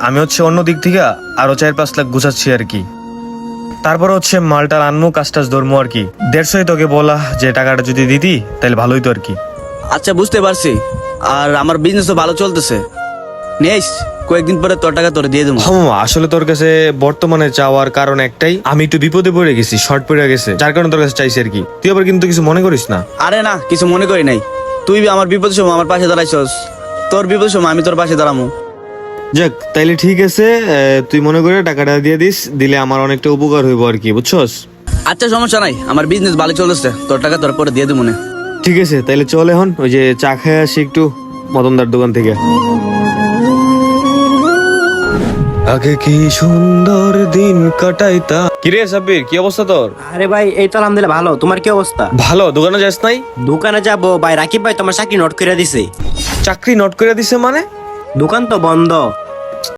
আমি হচ্ছে অন্য দিক থেকে আরো 4-5 লাখ গুছাচ্ছি আর কি। তারপর হচ্ছে মালটার আনমু কাজটাজ ধরমু আর কি। 150 তোকে বলা যে টাকাটা যদি দিতি তাহলে ভালোই তো আর কি। আচ্ছা বুঝতে পারছি, আর আমার বিজনেস তো ভালো চলতেছে, নেস কয়েকদিন পরে তোর টাকা তোরে দিয়ে দেবো। আসলে তোর কাছে বর্তমানে চাওয়ার কারণ একটাই, আমি একটু বিপদে পড়ে গেছি, শর্ট পড়ে গেছে, যার কারণে তোর কাছে চাইছি আর কি। তুই আবার কিন্তু কিছু মনে করিস না। আরে না, কিছু মনে করি নাই। তুই আমার বিপদের সময় আমার পাশে দাঁড়াইছস, তোর বিপদের সময় আমি তোর পাশে দাঁড়ামু। যাক তাইলে ঠিক আছে, তুই মনে করে টাকাটা দিয়ে দিস, দিলে আমার অনেকটা উপকার হইব আর কি, বুঝছস? আচ্ছা সমস্যা নাই, আমার বিজনেস ভালো চলতেছে, তোর টাকা তোর পরে দিয়ে দেবো মনে। ঠিক আছে তাইলে চল এখন ওই যে চা খেয়ে আসি একটু মদনদার দোকান থেকে। আগে কি সুন্দর দিন কাটাইতা। কিরে সাব্বির, কি অবস্থা তোর? আরে ভাই এই তো আলহামদুলিল্লাহ ভালো। তোমার কি অবস্থা? ভালো। দোকানে যাস নাই? দোকানে যাবো ভাই, রাকিব ভাই তোমার চাকরি নোট করে দিছে। চাকরি নোট করে দিছে মানে? দোকান তো বন্ধ।